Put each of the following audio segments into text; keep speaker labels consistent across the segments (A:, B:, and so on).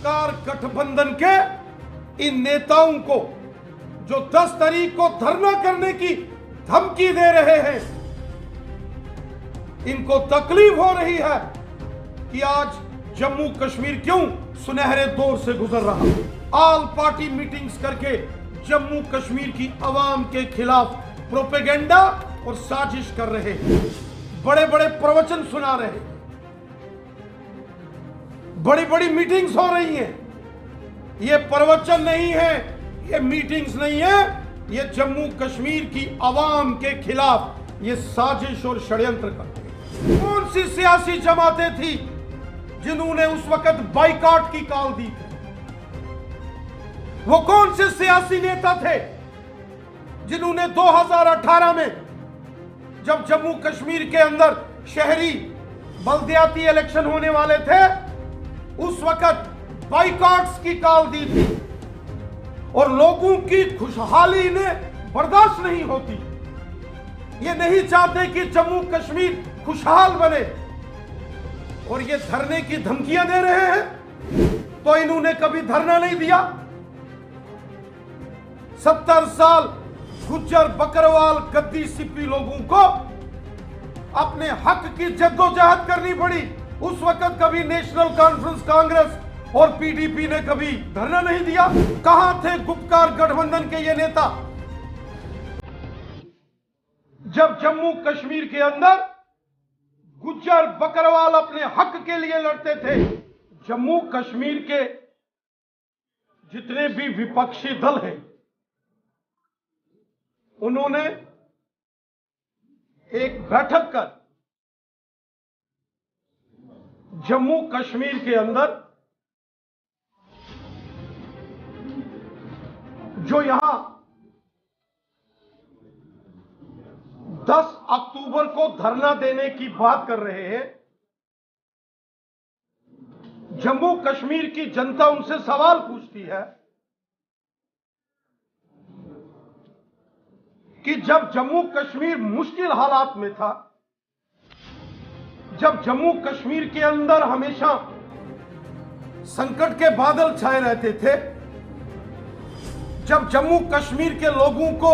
A: गुपकार गठबंधन के इन नेताओं को जो 10 तारीख को धरना करने की धमकी दे रहे हैं, इनको तकलीफ हो रही है कि आज जम्मू कश्मीर क्यों सुनहरे दौर से गुजर रहा है। ऑल पार्टी मीटिंग्स करके जम्मू कश्मीर की आवाम के खिलाफ प्रोपेगेंडा और साजिश कर रहे हैं, बड़े बड़े प्रवचन सुना रहे हैं, बड़ी बड़ी मीटिंग्स हो रही हैं। ये प्रवचन नहीं है, ये मीटिंग्स नहीं है, ये जम्मू कश्मीर की आवाम के खिलाफ ये साजिश और षड्यंत्र करते हैं। कौन सी सियासी जमातें थी जिन्होंने उस वक्त बाइकॉट की कॉल दी थी? वो कौन से सियासी नेता थे जिन्होंने 2018 में जब जम्मू कश्मीर के अंदर शहरी बल्दियाती इलेक्शन होने वाले थे, उस वक्त बाइकॉट्स की कॉल दी थी और लोगों की खुशहाली ने बर्दाश्त नहीं होती। ये नहीं चाहते कि जम्मू कश्मीर खुशहाल बने और ये धरने की धमकियां दे रहे हैं। तो इन्होंने कभी धरना नहीं दिया। 70 साल गुज्जर बकरवाल गद्दी सिप्पी लोगों को अपने हक की जद्दोजहद करनी पड़ी। उस वक्त कभी नेशनल कॉन्फ्रेंस कांग्रेस और पीडीपी ने कभी धरना नहीं दिया। कहां थे गुपकार गठबंधन के ये नेता जब जम्मू कश्मीर के अंदर गुज्जर बकरवाल अपने हक के लिए लड़ते थे? जम्मू कश्मीर के जितने भी विपक्षी दल हैं, उन्होंने एक बैठक कर जम्मू कश्मीर के अंदर जो यहां 10 अक्टूबर को धरना देने की बात कर रहे हैं, जम्मू कश्मीर की जनता उनसे सवाल पूछती है कि जब जम्मू कश्मीर मुश्किल हालात में था, जब जम्मू कश्मीर के अंदर हमेशा संकट के बादल छाए रहते थे, जब जम्मू कश्मीर के लोगों को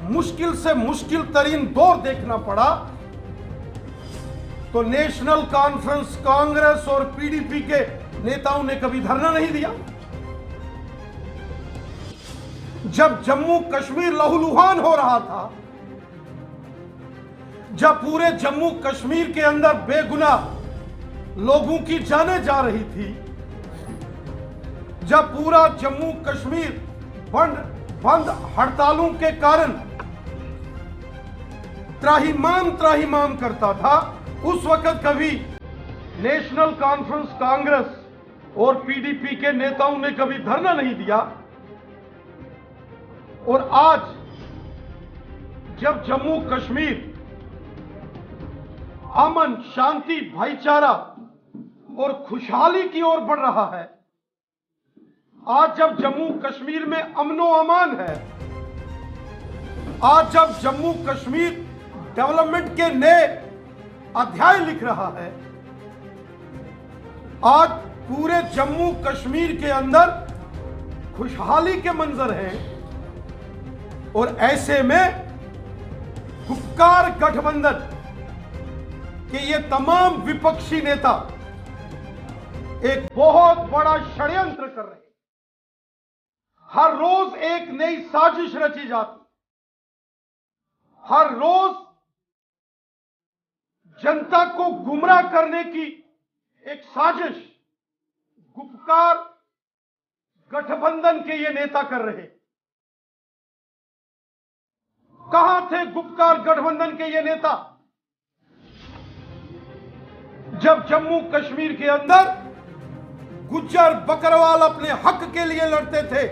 A: मुश्किल से मुश्किल तरीन दौर देखना पड़ा, तो नेशनल कॉन्फ्रेंस कांग्रेस और पीडीपी के नेताओं ने कभी धरना नहीं दिया। जब जम्मू कश्मीर लहूलुहान हो रहा था, जब पूरे जम्मू कश्मीर के अंदर बेगुनाह लोगों की जानें जा रही थी, जब पूरा जम्मू कश्मीर बंद हड़तालों के कारण त्राहिमाम करता था, उस वक्त कभी नेशनल कॉन्फ्रेंस कांग्रेस और पीडीपी के नेताओं ने कभी धरना नहीं दिया। और आज जब जम्मू कश्मीर अमन, शांति, भाईचारा और खुशहाली की ओर बढ़ रहा है, आज जब जम्मू कश्मीर में अमनो अमान है, आज जब जम्मू कश्मीर डेवलपमेंट के नए अध्याय लिख रहा है, आज पूरे जम्मू कश्मीर के अंदर खुशहाली के मंजर हैं, और ऐसे में गुपकार गठबंधन के ये तमाम विपक्षी नेता एक बहुत बड़ा षड्यंत्र कर रहे हैं। हर रोज एक नई साजिश रची जाती, हर रोज जनता को गुमराह करने की एक साजिश गुपकार गठबंधन के ये नेता कर रहे। कहां थे गुपकार गठबंधन के ये नेता जब जम्मू कश्मीर के अंदर गुज्जर बकरवाल अपने हक के लिए लड़ते थे?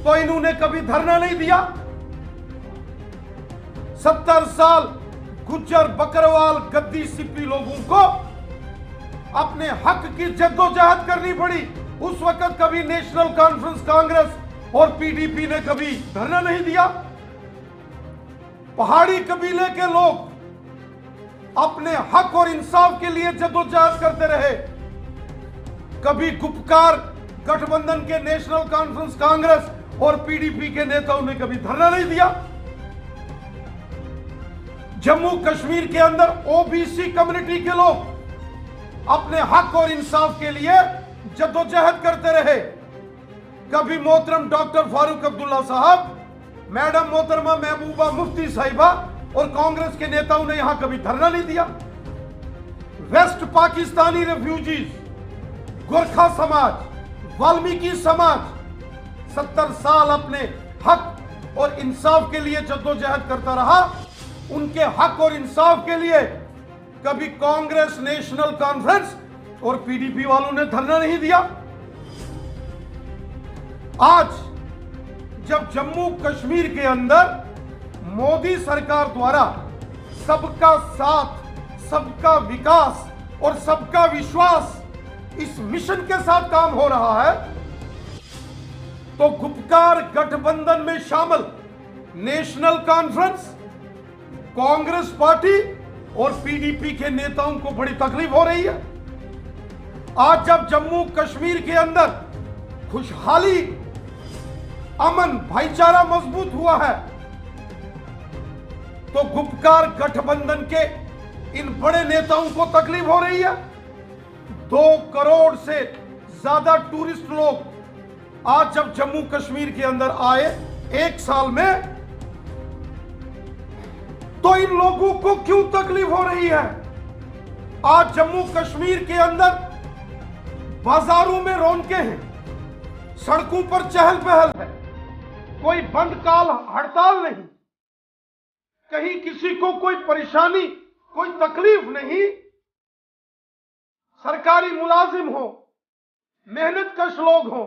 A: तो इन्होंने कभी धरना नहीं दिया। 70 साल गुज्जर बकरवाल गद्दी सिप्पी लोगों को अपने हक की जद्दोजहद करनी पड़ी। उस वक्त कभी नेशनल कॉन्फ्रेंस कांग्रेस और पीडीपी ने कभी धरना नहीं दिया। पहाड़ी कबीले के लोग अपने हक और इंसाफ के लिए जद्दोजहद करते रहे। कभी गुपकार गठबंधन के नेशनल कॉन्फ्रेंस कांग्रेस और पीडीपी के नेताओं ने कभी धरना नहीं दिया। जम्मू कश्मीर के अंदर ओबीसी कम्युनिटी के लोग अपने हक और इंसाफ के लिए जद्दोजहद करते रहे। कभी मोहतरम डॉक्टर फारूक अब्दुल्ला साहब, मैडम मोहतरमा महबूबा मुफ्ती साहिबा और कांग्रेस के नेताओं ने यहां कभी धरना नहीं दिया। वेस्ट पाकिस्तानी रेफ्यूजीज, गोरखा समाज, वाल्मीकि समाज 70 साल अपने हक और इंसाफ के लिए जद्दोजहद करता रहा। उनके हक और इंसाफ के लिए कभी कांग्रेस नेशनल कॉन्फ्रेंस और पीडीपी वालों ने धरना नहीं दिया। आज जब जम्मू कश्मीर के अंदर मोदी सरकार द्वारा सबका साथ, सबका विकास और सबका विश्वास इस मिशन के साथ काम हो रहा है, तो गुपकार गठबंधन में शामिल नेशनल कॉन्फ्रेंस, कांग्रेस पार्टी और पीडीपी के नेताओं को बड़ी तकलीफ हो रही है। आज जब जम्मू कश्मीर के अंदर खुशहाली, अमन, भाईचारा मजबूत हुआ है, तो गुपकार गठबंधन के इन बड़े नेताओं को तकलीफ हो रही है। 2 करोड़ से ज्यादा टूरिस्ट लोग आज जब जम्मू कश्मीर के अंदर आए 1 साल में, तो इन लोगों को क्यों तकलीफ हो रही है? आज जम्मू कश्मीर के अंदर बाजारों में रौनकें हैं, सड़कों पर चहल पहल है, कोई बंद काल हड़ताल नहीं, कहीं किसी को कोई परेशानी, कोई तकलीफ नहीं। सरकारी मुलाजिम हो, मेहनतकश लोग हो,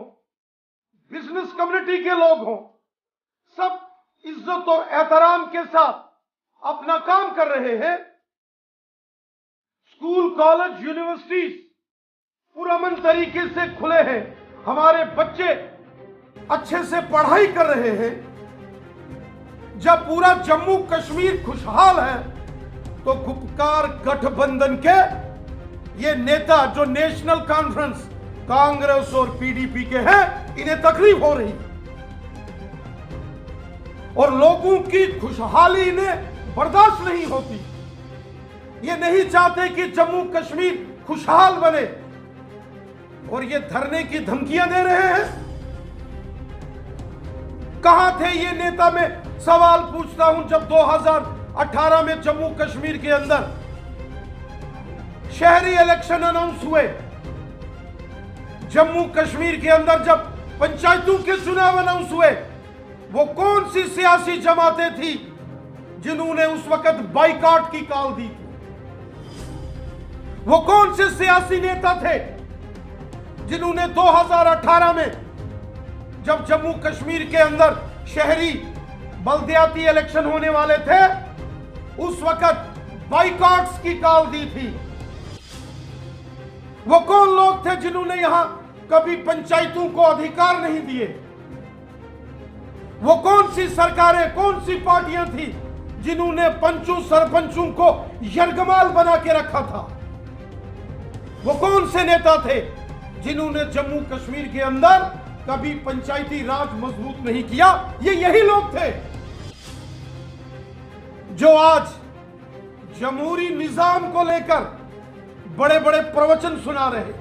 A: बिजनेस कम्युनिटी के लोग हो, सब इज्जत और एहतराम के साथ अपना काम कर रहे हैं। स्कूल, कॉलेज, यूनिवर्सिटीज पुरअमन तरीके से खुले हैं, हमारे बच्चे अच्छे से पढ़ाई कर रहे हैं। जब पूरा जम्मू कश्मीर खुशहाल है, तो गुपकार गठबंधन के ये नेता जो नेशनल कॉन्फ्रेंस, कांग्रेस और पीडीपी के हैं, इन्हें तकलीफ हो रही और लोगों की खुशहाली इन्हें बर्दाश्त नहीं होती। ये नहीं चाहते कि जम्मू कश्मीर खुशहाल बने और ये धरने की धमकियां दे रहे हैं। कहां थे ये नेता? मैं सवाल पूछता हूं, जब 2018 में जम्मू कश्मीर के अंदर शहरी इलेक्शन अनाउंस हुए, जम्मू कश्मीर के अंदर जब पंचायतों के चुनाव अनाउंस हुए, वो कौन सी सियासी जमातें थी जिन्होंने उस वक्त बाइकॉट की कॉल दी थी? वो कौन से सियासी नेता थे जिन्होंने 2018 में जब जम्मू कश्मीर के अंदर शहरी बल्दियाती इलेक्शन होने वाले थे, उस वक्त बाइकॉट्स की कॉल दी थी? वो कौन लोग थे जिन्होंने यहां कभी पंचायतों को अधिकार नहीं दिए? वो कौन सी सरकारें, कौन सी पार्टियां थी जिन्होंने पंचों सरपंचों को यरगमाल बना के रखा था? वो कौन से नेता थे जिन्होंने जम्मू कश्मीर के अंदर कभी पंचायती राज मजबूत नहीं किया? ये यही लोग थे जो आज जमहूरी निजाम को लेकर बड़े बड़े प्रवचन सुना रहे,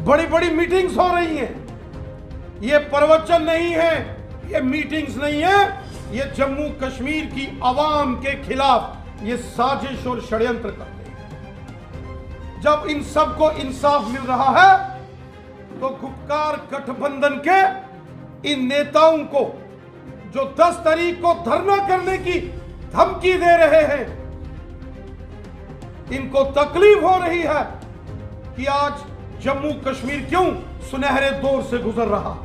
A: बड़ी बड़ी मीटिंग्स हो रही हैं। ये प्रवचन नहीं है, ये मीटिंग्स नहीं है, ये जम्मू कश्मीर की आवाम के खिलाफ ये साजिश और षड्यंत्र करते हैं। जब इन सबको इंसाफ मिल रहा है, तो गुपकार गठबंधन के इन नेताओं को जो 10 तारीख को धरना करने की धमकी दे रहे हैं, इनको तकलीफ हो रही है कि आज जम्मू कश्मीर क्यों सुनहरे दौर से गुजर रहा।